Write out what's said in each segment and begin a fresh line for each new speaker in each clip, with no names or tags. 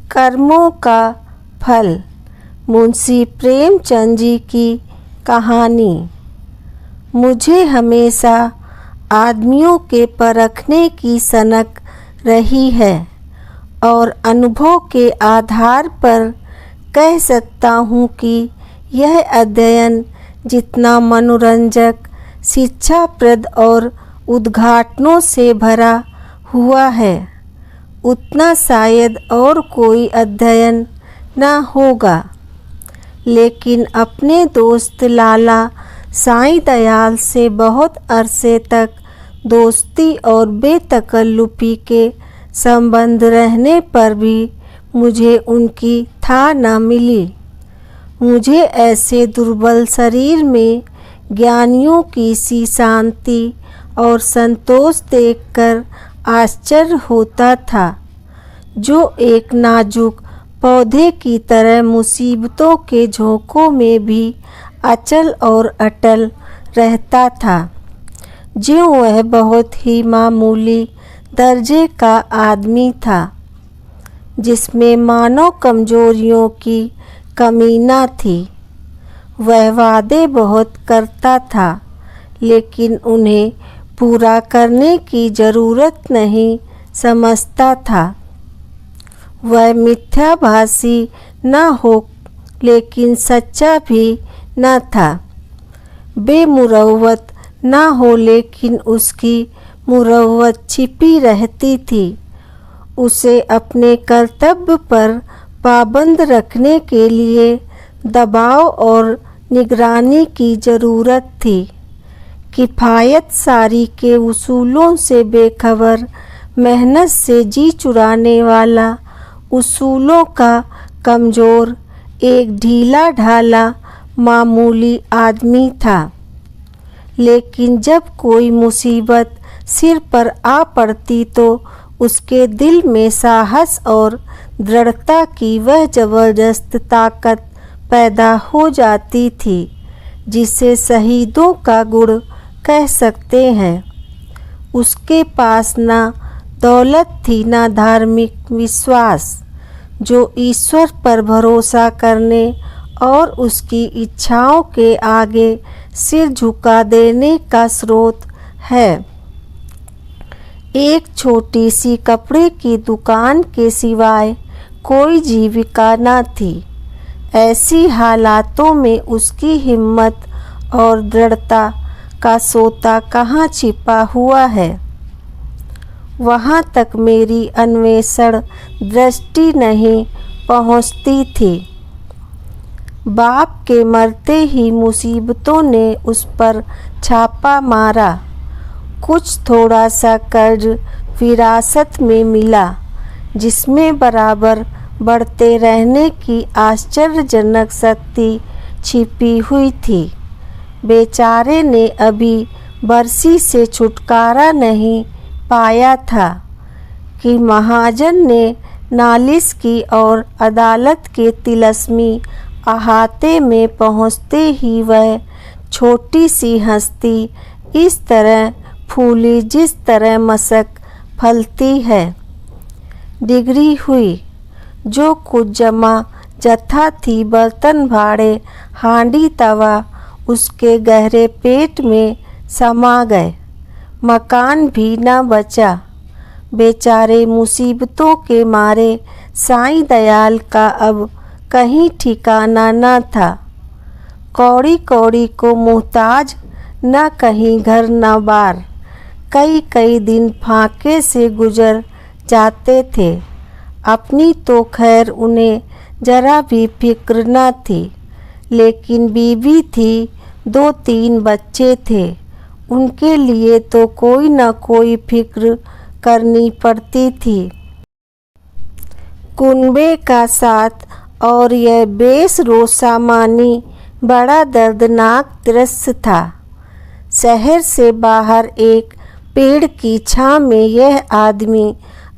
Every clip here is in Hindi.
कर्मों का फल। मुंशी प्रेमचंद जी की कहानी। मुझे हमेशा आदमियों के परखने की सनक रही है और अनुभव के आधार पर कह सकता हूँ कि यह अध्ययन जितना मनोरंजक, शिक्षाप्रद और उद्घाटनों से भरा हुआ है, उतना शायद और कोई अध्ययन न होगा। लेकिन अपने दोस्त लाला साईं दयाल से बहुत अरसे तक दोस्ती और बेतकल्लुफ़ी के संबंध रहने पर भी मुझे उनकी था न मिली। मुझे ऐसे दुर्बल शरीर में ज्ञानियों की सी शांति और संतोष देखकर आश्चर्य होता था, जो एक नाजुक पौधे की तरह मुसीबतों के झोंकों में भी अचल और अटल रहता था। जो वह बहुत ही मामूली दर्जे का आदमी था, जिसमें मानव कमजोरियों की कमी न थी। वह वादे बहुत करता था, लेकिन उन्हें पूरा करने की ज़रूरत नहीं समझता था। वह मिथ्याभाषी न हो, लेकिन सच्चा भी न था। बेमुरव्वत न हो, लेकिन उसकी मुरव्वत छिपी रहती थी। उसे अपने कर्तव्य पर पाबंद रखने के लिए दबाव और निगरानी की ज़रूरत थी। किफ़ायत सारी के उसूलों से बेखबर, मेहनत से जी चुराने वाला, उसूलों का कमज़ोर, एक ढीला ढाला मामूली आदमी था। लेकिन जब कोई मुसीबत सिर पर आ पड़ती तो उसके दिल में साहस और दृढ़ता की वह ज़बरदस्त ताकत पैदा हो जाती थी, जिसे शहीदों का गुण कह सकते हैं। उसके पास ना दौलत थी, ना धार्मिक विश्वास, जो ईश्वर पर भरोसा करने और उसकी इच्छाओं के आगे सिर झुका देने का स्रोत है। एक छोटी सी कपड़े की दुकान के सिवाय कोई जीविका न थी। ऐसी हालातों में उसकी हिम्मत और दृढ़ता का सोता कहाँ छिपा हुआ है, वहाँ तक मेरी अन्वेषण दृष्टि नहीं पहुँचती थी। बाप के मरते ही मुसीबतों ने उस पर छापा मारा। कुछ थोड़ा सा कर्ज विरासत में मिला, जिसमें बराबर बढ़ते रहने की आश्चर्यजनक शक्ति छिपी हुई थी। बेचारे ने अभी बरसी से छुटकारा नहीं पाया था कि महाजन ने नालिश की और अदालत के तिलस्मी अहाते में पहुँचते ही वह छोटी सी हस्ती इस तरह फूली जिस तरह मशक फलती है। डिगरी हुई। जो कुछ जमा जथा थी, बर्तन भाड़े, हांडी तवा, उसके गहरे पेट में समा गए। मकान भी न बचा। बेचारे मुसीबतों के मारे साईं दयाल का अब कहीं ठिकाना न था। कौड़ी कौड़ी को मुहताज, न कहीं घर न बार। कई कई दिन फाके से गुजर जाते थे। अपनी तो खैर उन्हें जरा भी फिक्र न थी, लेकिन बीवी थी, 2-3 बच्चे थे। उनके लिए तो कोई न कोई फिक्र करनी पड़ती थी। कुनबे का साथ और यह बेसरोसामानी बड़ा दर्दनाक दृश्य था। शहर से बाहर एक पेड़ की छां में यह आदमी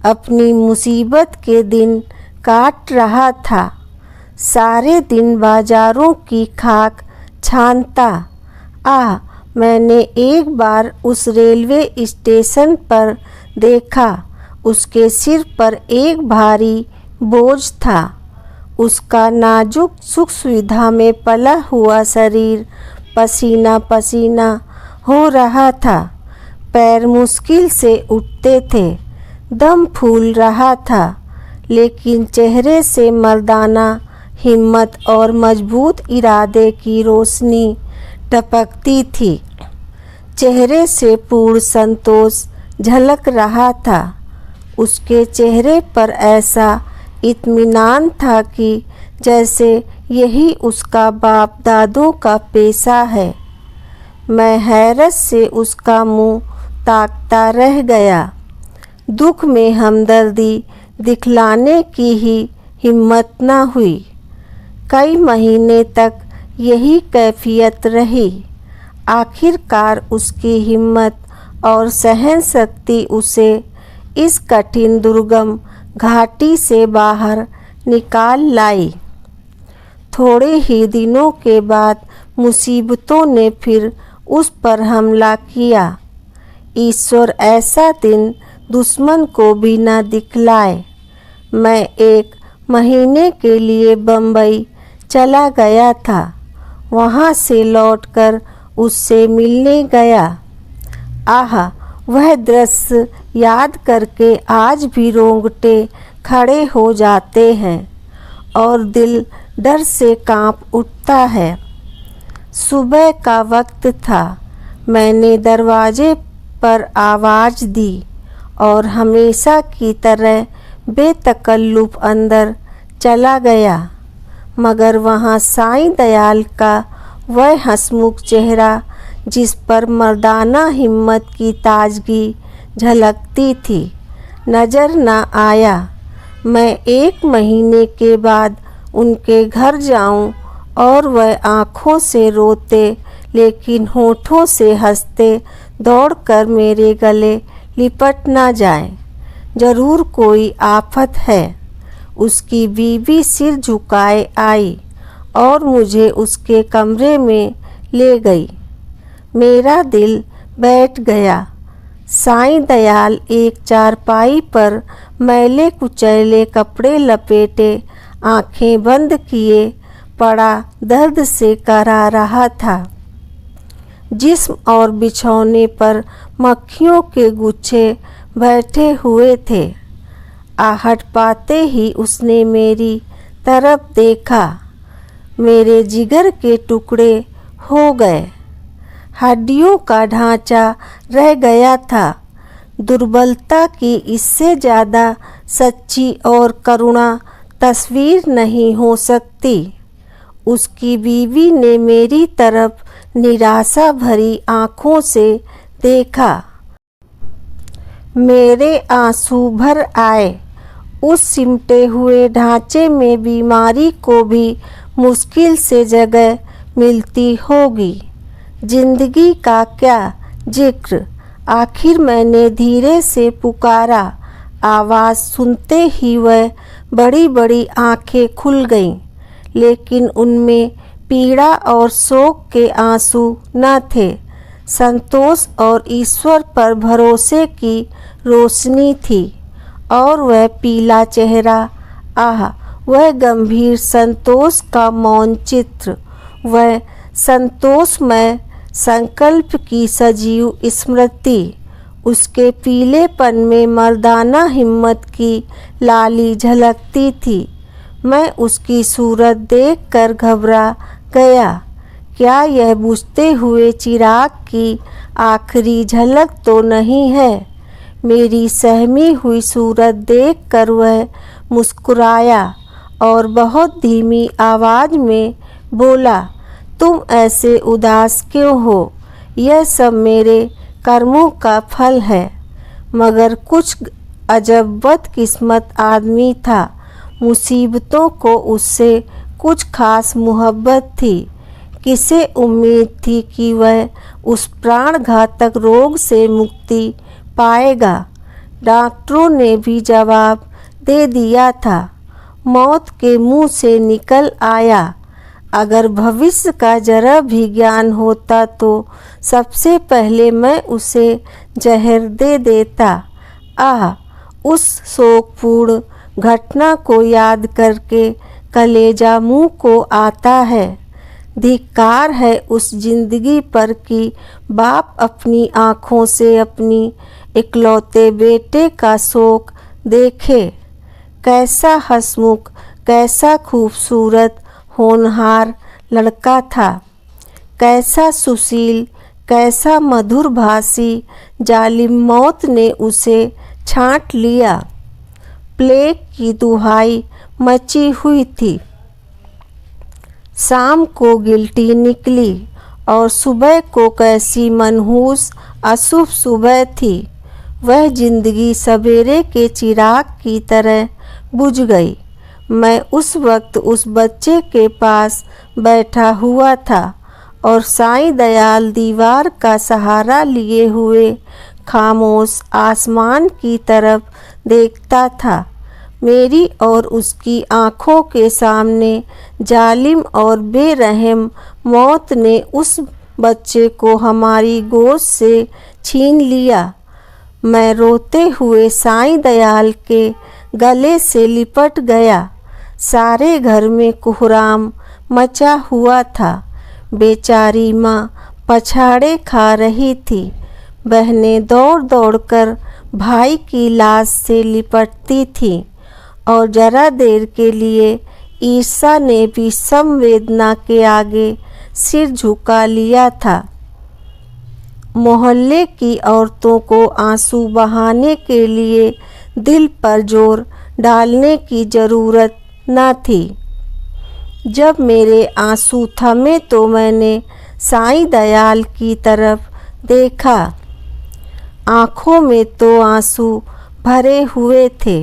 अपनी मुसीबत के दिन काट रहा था। सारे दिन बाजारों की खाक छानता। मैंने एक बार उस रेलवे स्टेशन पर देखा, उसके सिर पर एक भारी बोझ था। उसका नाजुक सुख सुविधा में पला हुआ शरीर पसीना पसीना हो रहा था। पैर मुश्किल से उठते थे, दम फूल रहा था, लेकिन चेहरे से मर्दाना हिम्मत और मजबूत इरादे की रोशनी टपकती थी। चेहरे से पूर्ण संतोष झलक रहा था। उसके चेहरे पर ऐसा इत्मीनान था कि जैसे यही उसका बाप दादों का पेशा है। मैं हैरत से उसका मुंह ताकता रह गया। दुख में हमदर्दी दिखलाने की ही हिम्मत न हुई। कई महीने तक यही कैफियत रही। आखिरकार उसकी हिम्मत और सहन शक्ति उसे इस कठिन दुर्गम घाटी से बाहर निकाल लाई। थोड़े ही दिनों के बाद मुसीबतों ने फिर उस पर हमला किया। ईश्वर ऐसा दिन दुश्मन को भी न दिखलाए। मैं 1 महीने के लिए बम्बई चला गया था। वहाँ से लौटकर उससे मिलने गया। आह, वह दृश्य याद करके आज भी रोंगटे खड़े हो जाते हैं और दिल डर से कांप उठता है। सुबह का वक्त था। मैंने दरवाजे पर आवाज़ दी और हमेशा की तरह बेतकल्लुफ़ अंदर चला गया, मगर वहाँ साईं दयाल का वह हंसमुख चेहरा, जिस पर मर्दाना हिम्मत की ताजगी झलकती थी, नज़र न आया। मैं 1 महीने के बाद उनके घर जाऊं और वह आँखों से रोते लेकिन होठों से हंसते दौड़कर मेरे गले लिपट न जाए। ज़रूर कोई आफत है। उसकी बीवी सिर झुकाए आई और मुझे उसके कमरे में ले गई। मेरा दिल बैठ गया। साईं दयाल एक चारपाई पर मैले कुचैले कपड़े लपेटे, आंखें बंद किए पड़ा दर्द से करा रहा था। जिस्म और बिछौने पर मक्खियों के गुच्छे बैठे हुए थे। आहट पाते ही उसने मेरी तरफ देखा। मेरे जिगर के टुकड़े हो गए। हड्डियों का ढांचा रह गया था। दुर्बलता की इससे ज़्यादा सच्ची और करुणा तस्वीर नहीं हो सकती। उसकी बीवी ने मेरी तरफ निराशा भरी आँखों से देखा। मेरे आंसू भर आए। उस सिमटे हुए ढांचे में बीमारी को भी मुश्किल से जगह मिलती होगी। जिंदगी का क्या जिक्र। आखिर मैंने धीरे से पुकारा। आवाज़ सुनते ही वह बड़ी बड़ी आंखें खुल गईं, लेकिन उनमें पीड़ा और शोक के आंसू न थे। संतोष और ईश्वर पर भरोसे की रोशनी थी। और वह पीला चेहरा, आह, वह गंभीर संतोष का मौन चित्र, वह संतोषमय संकल्प की सजीव स्मृति। उसके पीलेपन में मर्दाना हिम्मत की लाली झलकती थी। मैं उसकी सूरत देखकर घबरा गया। क्या यह बुझते हुए चिराग की आखिरी झलक तो नहीं है? मेरी सहमी हुई सूरत देखकर वह मुस्कुराया और बहुत धीमी आवाज़ में बोला, तुम ऐसे उदास क्यों हो? यह सब मेरे कर्मों का फल है। मगर कुछ अजब बदकिस्मत आदमी था। मुसीबतों को उससे कुछ खास मोहब्बत थी। किसे उम्मीद थी कि वह उस प्राणघातक रोग से मुक्ति पाएगा? डॉक्टरों ने भी जवाब दे दिया था। मौत के मुंह से निकल आया। अगर भविष्य का जरा भी ज्ञान होता तो सबसे पहले मैं उसे जहर दे देता। आह, उस शोकपूर्ण घटना को याद करके कलेजा मुंह को आता है। धिक्कार है उस जिंदगी पर कि बाप अपनी आँखों से अपनी इकलौते बेटे का शोक देखे। कैसा हंसमुख, कैसा खूबसूरत होनहार लड़का था, कैसा सुशील, कैसा मधुर भाषी। जालिम मौत ने उसे छांट लिया। प्लेग की दुहाई मची हुई थी। शाम को गिल्टी निकली और सुबह को कैसी मनहूस अशुभ सुबह थी। वह जिंदगी सवेरे के चिराग की तरह बुझ गई। मैं उस वक्त उस बच्चे के पास बैठा हुआ था और साईं दयाल दीवार का सहारा लिए हुए खामोश आसमान की तरफ देखता था। मेरी और उसकी आँखों के सामने जालिम और बेरहम मौत ने उस बच्चे को हमारी गोद से छीन लिया। मैं रोते हुए साईं दयाल के गले से लिपट गया। सारे घर में कोहराम मचा हुआ था। बेचारी माँ पछाड़े खा रही थी। बहनें दौड़ दौड़कर भाई की लाश से लिपटती थीं और जरा देर के लिए ईर्षा ने भी संवेदना के आगे सिर झुका लिया था। मोहल्ले की औरतों को आंसू बहाने के लिए दिल पर जोर डालने की ज़रूरत न थी। जब मेरे आंसू थमे तो मैंने साईं दयाल की तरफ देखा। आँखों में तो आंसू भरे हुए थे।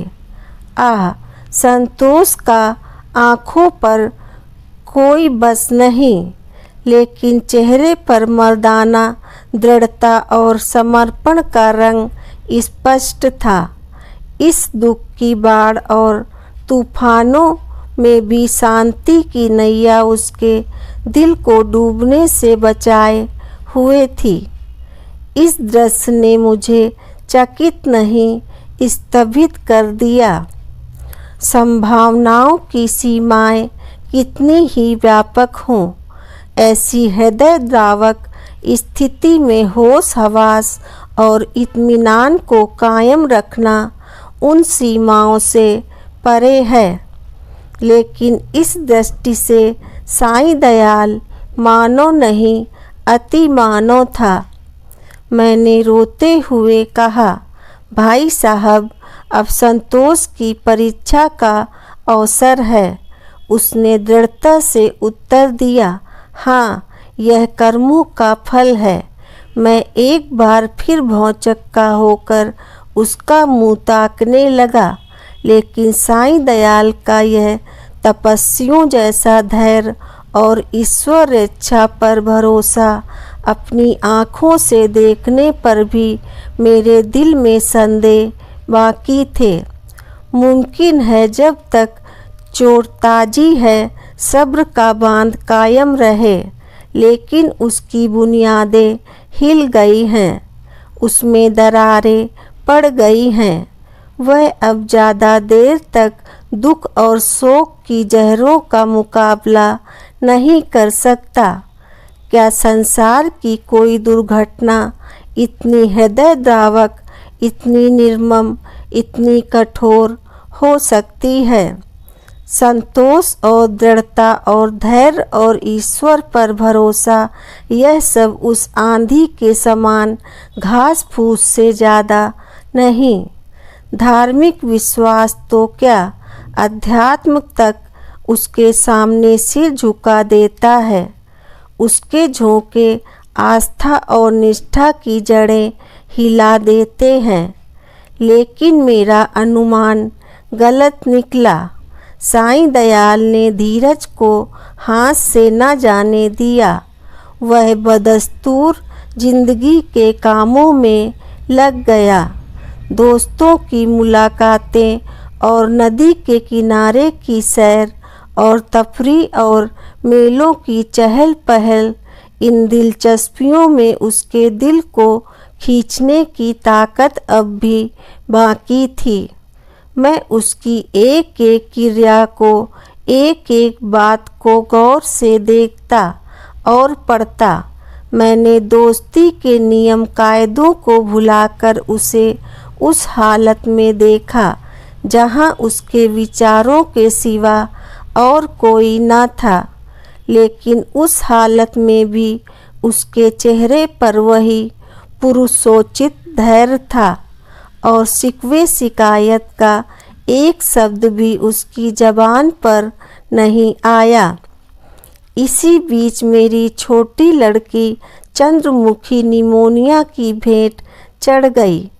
आह, संतोष का आँखों पर कोई बस नहीं, लेकिन चेहरे पर मर्दाना दृढ़ता और समर्पण का रंग स्पष्ट था। इस दुख की बाढ़ और तूफानों में भी शांति की नैया उसके दिल को डूबने से बचाए हुए थी। इस दृश्य ने मुझे चकित नहीं, स्तंभित कर दिया। संभावनाओं की सीमाएं कितनी ही व्यापक हों, ऐसी हृदय द्रावक स्थिति में होश हवास और इत्मीनान को कायम रखना उन सीमाओं से परे है। लेकिन इस दृष्टि से साईं दयाल मानव नहीं, अति मानव था। मैंने रोते हुए कहा, भाई साहब, अब संतोष की परीक्षा का अवसर है। उसने दृढ़ता से उत्तर दिया, हाँ, यह कर्मों का फल है। मैं एक बार फिर भौचक्का होकर उसका मुँह ताकने लगा, लेकिन साईं दयाल का यह तपस्वियों जैसा धैर्य और ईश्वर इच्छा पर भरोसा अपनी आँखों से देखने पर भी मेरे दिल में संदेह बाकी थे। मुमकिन है जब तक चोट ताजी है सब्र का बांध कायम रहे, लेकिन उसकी बुनियादें हिल गई हैं, उसमें दरारें पड़ गई हैं। वह अब ज़्यादा देर तक दुख और शोक की जहरों का मुकाबला नहीं कर सकता। क्या संसार की कोई दुर्घटना इतनी हृदय द्रावक, इतनी निर्मम, इतनी कठोर हो सकती है? संतोष और दृढ़ता और धैर्य और ईश्वर पर भरोसा, यह सब उस आंधी के समान घास फूस से ज़्यादा नहीं। धार्मिक विश्वास तो क्या, अध्यात्म तक उसके सामने सिर झुका देता है। उसके झोंके आस्था और निष्ठा की जड़ें हिला देते हैं। लेकिन मेरा अनुमान गलत निकला। साईं दयाल ने धीरज को हाथ से न जाने दिया। वह बदस्तूर जिंदगी के कामों में लग गया। दोस्तों की मुलाकातें और नदी के किनारे की सैर और तफरीह और मेलों की चहल पहल, इन दिलचस्पियों में उसके दिल को खींचने की ताकत अब भी बाकी थी। मैं उसकी एक एक क्रिया को, एक एक बात को गौर से देखता और पढ़ता। मैंने दोस्ती के नियम कायदों को भुलाकर उसे उस हालत में देखा जहाँ उसके विचारों के सिवा और कोई न था, लेकिन उस हालत में भी उसके चेहरे पर वही पुरुषोचित धैर्य था और शिकवे शिकायत का एक शब्द भी उसकी जबान पर नहीं आया। इसी बीच मेरी छोटी लड़की चंद्रमुखी निमोनिया की भेंट चढ़ गई।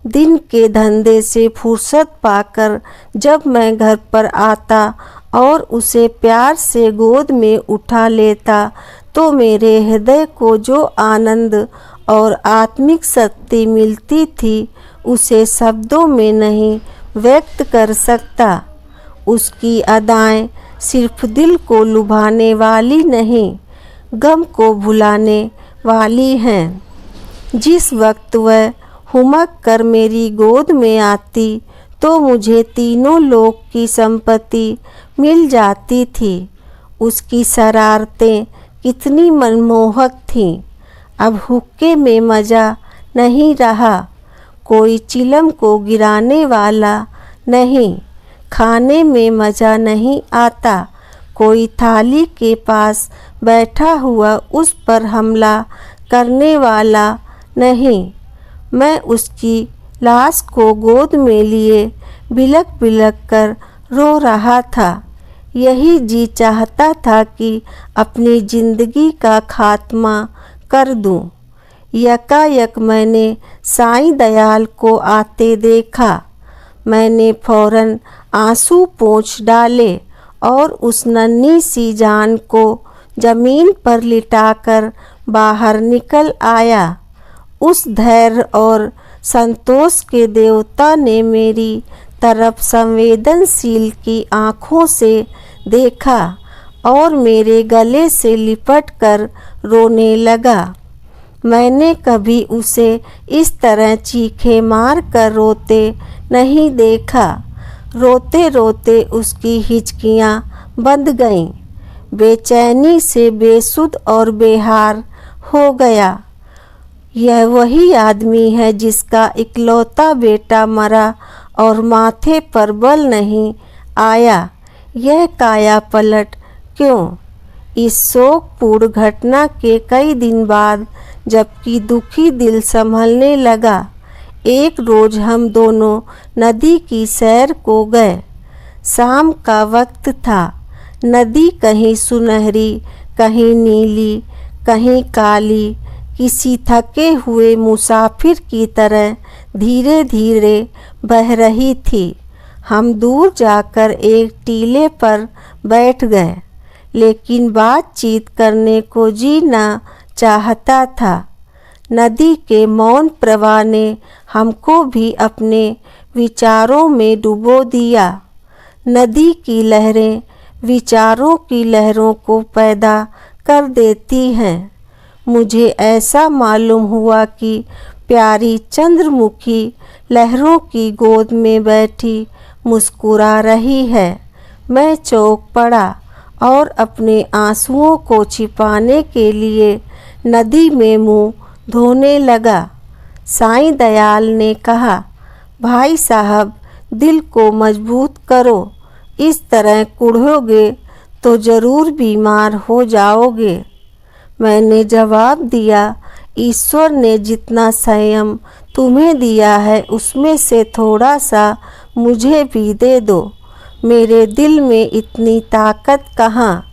दिन के धंधे से फुर्सत पाकर जब मैं घर पर आता और उसे प्यार से गोद में उठा लेता तो मेरे हृदय को जो आनंद और आत्मिक शक्ति मिलती थी उसे शब्दों में नहीं व्यक्त कर सकता। उसकी अदाएं सिर्फ दिल को लुभाने वाली नहीं, गम को भुलाने वाली हैं। जिस वक्त वह हुमक कर मेरी गोद में आती तो मुझे तीनों लोक की संपत्ति मिल जाती थी। उसकी शरारतें कितनी मनमोहक थीं। अब हुक्के में मज़ा नहीं रहा, कोई चिलम को गिराने वाला नहीं, खाने में मज़ा नहीं आता, कोई थाली के पास बैठा हुआ उस पर हमला करने वाला नहीं। मैं उसकी लाश को गोद में लिए बिलक बिलक कर रो रहा था। यही जी चाहता था कि अपनी ज़िंदगी का खात्मा कर दूं। यकायक मैंने साईं दयाल को आते देखा। मैंने फौरन आंसू पोंछ डाले और उस नन्ही सी जान को ज़मीन पर लिटाकर बाहर निकल आया। उस धैर्य और संतोष के देवता ने मेरी तरफ संवेदनशील की आँखों से देखा और मेरे गले से लिपट कर रोने लगा। मैंने कभी उसे इस तरह चीखे मार कर रोते नहीं देखा। रोते रोते उसकी हिचकियाँ बंध गईं। बेचैनी से बेसुध और बेहार हो गया। यह वही आदमी है जिसका इकलौता बेटा मरा और माथे पर बल नहीं आया। यह काया पलट क्यों? इस शोकपूर्ण घटना के कई दिन बाद जबकि दुखी दिल संभलने लगा, एक रोज़ हम दोनों नदी की सैर को गए। शाम का वक्त था। नदी कहीं सुनहरी, कहीं नीली, कहीं काली, किसी थके हुए मुसाफिर की तरह धीरे धीरे बह रही थी। हम दूर जाकर एक टीले पर बैठ गए, लेकिन बातचीत करने को जी न चाहता था। नदी के मौन प्रवाह ने हमको भी अपने विचारों में डुबो दिया। नदी की लहरें विचारों की लहरों को पैदा कर देती हैं। मुझे ऐसा मालूम हुआ कि प्यारी चंद्रमुखी लहरों की गोद में बैठी मुस्कुरा रही है। मैं चौंक पड़ा और अपने आंसुओं को छिपाने के लिए नदी में मुंह धोने लगा। साईं दयाल ने कहा, भाई साहब, दिल को मजबूत करो, इस तरह कुढ़ोगे तो ज़रूर बीमार हो जाओगे। मैंने जवाब दिया, ईश्वर ने जितना संयम तुम्हें दिया है उसमें से थोड़ा सा मुझे भी दे दो। मेरे दिल में इतनी ताकत कहाँ।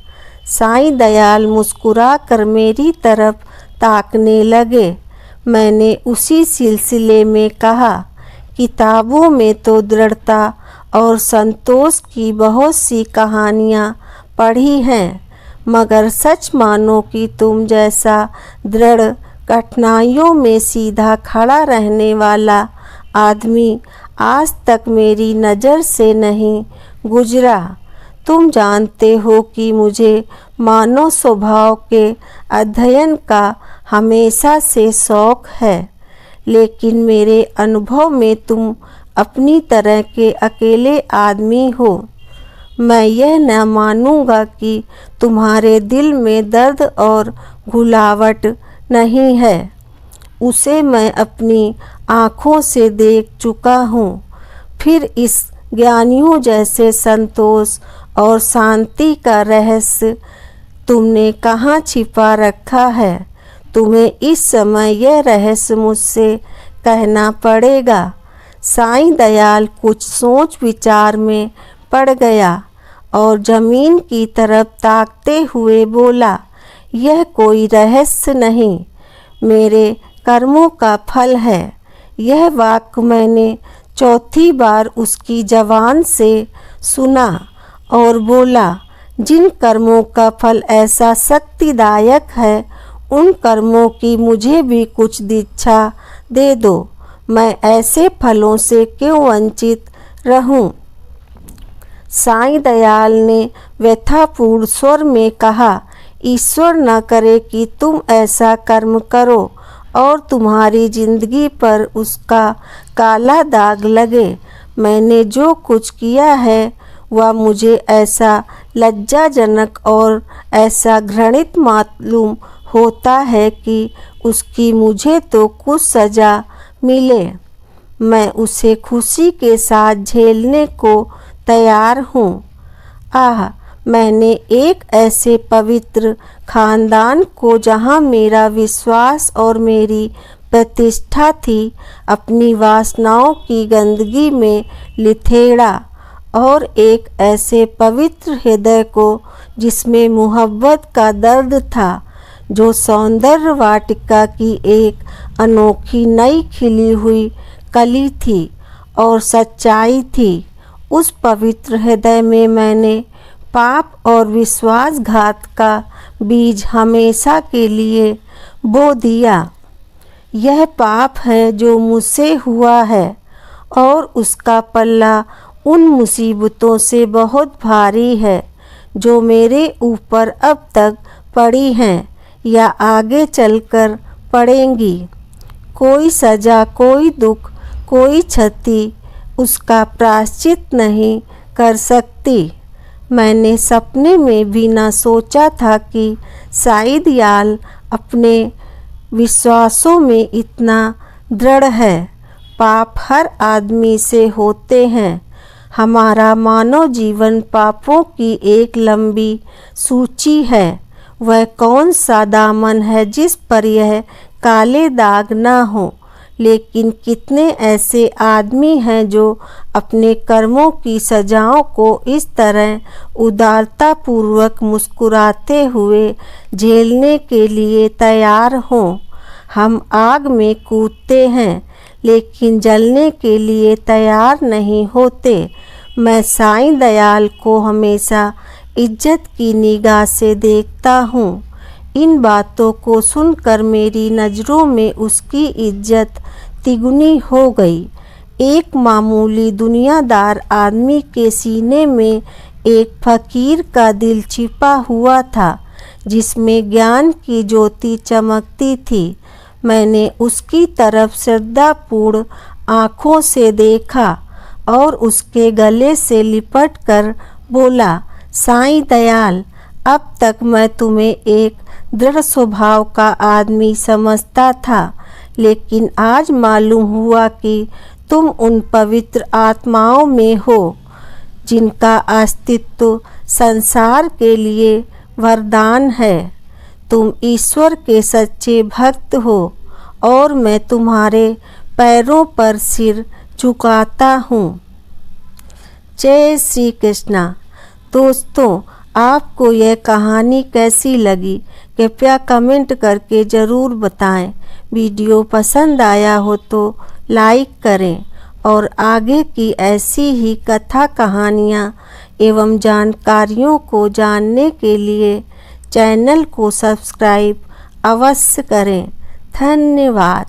साईं दयाल मुस्कुरा कर मेरी तरफ ताकने लगे। मैंने उसी सिलसिले में कहा, किताबों में तो दृढ़ता और संतोष की बहुत सी कहानियाँ पढ़ी हैं, मगर सच मानो कि तुम जैसा दृढ़ कठिनाइयों में सीधा खड़ा रहने वाला आदमी आज तक मेरी नज़र से नहीं गुजरा। तुम जानते हो कि मुझे मानव स्वभाव के अध्ययन का हमेशा से शौक़ है, लेकिन मेरे अनुभव में तुम अपनी तरह के अकेले आदमी हो। मैं यह न मानूंगा कि तुम्हारे दिल में दर्द और घुलावट नहीं है। उसे मैं अपनी आँखों से देख चुका हूँ। फिर इस ज्ञानियों जैसे संतोष और शांति का रहस्य तुमने कहाँ छिपा रखा है? तुम्हें इस समय यह रहस्य मुझसे कहना पड़ेगा। साईं दयाल कुछ सोच विचार में पड़ गया और जमीन की तरफ ताकते हुए बोला, यह कोई रहस्य नहीं, मेरे कर्मों का फल है। यह वाक्य मैंने चौथी बार उसकी जबान से सुना और बोला, जिन कर्मों का फल ऐसा शक्तिदायक है, उन कर्मों की मुझे भी कुछ दीक्षा दे दो। मैं ऐसे फलों से क्यों वंचित रहूं? साईं दयाल ने व्यथापूर्ण स्वर में कहा, ईश्वर न करे कि तुम ऐसा कर्म करो और तुम्हारी जिंदगी पर उसका काला दाग लगे। मैंने जो कुछ किया है वह मुझे ऐसा लज्जाजनक और ऐसा घृणित मालूम होता है कि उसकी मुझे तो कुछ सज़ा मिले, मैं उसे खुशी के साथ झेलने को तैयार हूँ। आह, मैंने एक ऐसे पवित्र खानदान को, जहाँ मेरा विश्वास और मेरी प्रतिष्ठा थी, अपनी वासनाओं की गंदगी में लिथेड़ा, और एक ऐसे पवित्र हृदय को जिसमें मोहब्बत का दर्द था, जो सौंदर्य वाटिका की एक अनोखी नई खिली हुई कली थी और सच्चाई थी। उस पवित्र हृदय में मैंने पाप और विश्वासघात का बीज हमेशा के लिए बो दिया। यह पाप है जो मुझसे हुआ है और उसका पल्ला उन मुसीबतों से बहुत भारी है जो मेरे ऊपर अब तक पड़ी हैं या आगे चलकर पड़ेंगी। कोई सज़ा, कोई दुख, कोई क्षति उसका प्रायश्चित नहीं कर सकती। मैंने सपने में भी न सोचा था कि साईं दयाल अपने विश्वासों में इतना दृढ़ है। पाप हर आदमी से होते हैं। हमारा मानव जीवन पापों की एक लंबी सूची है। वह कौन सा दामन है जिस पर यह काले दाग न हो? लेकिन कितने ऐसे आदमी हैं जो अपने कर्मों की सजाओं को इस तरह उदारतापूर्वक मुस्कुराते हुए झेलने के लिए तैयार हों। हम आग में कूदते हैं लेकिन जलने के लिए तैयार नहीं होते। मैं साईं दयाल को हमेशा इज्जत की निगाह से देखता हूँ। इन बातों को सुनकर मेरी नज़रों में उसकी इज्जत तिगुनी हो गई। एक मामूली दुनियादार आदमी के सीने में एक फकीर का दिल छिपा हुआ था जिसमें ज्ञान की ज्योति चमकती थी। मैंने उसकी तरफ श्रद्धापूर्ण आँखों से देखा और उसके गले से लिपट कर बोला, साईं दयाल, अब तक मैं तुम्हें एक दृढ़ स्वभाव का आदमी समझता था, लेकिन आज मालूम हुआ कि तुम उन पवित्र आत्माओं में हो जिनका अस्तित्व संसार के लिए वरदान है। तुम ईश्वर के सच्चे भक्त हो और मैं तुम्हारे पैरों पर सिर झुकाता हूँ। जय श्री कृष्णा। दोस्तों, आपको यह कहानी कैसी लगी कृपया कमेंट करके ज़रूर बताएं। वीडियो पसंद आया हो तो लाइक करें और आगे की ऐसी ही कथा कहानियाँ एवं जानकारियों को जानने के लिए चैनल को सब्सक्राइब अवश्य करें। धन्यवाद।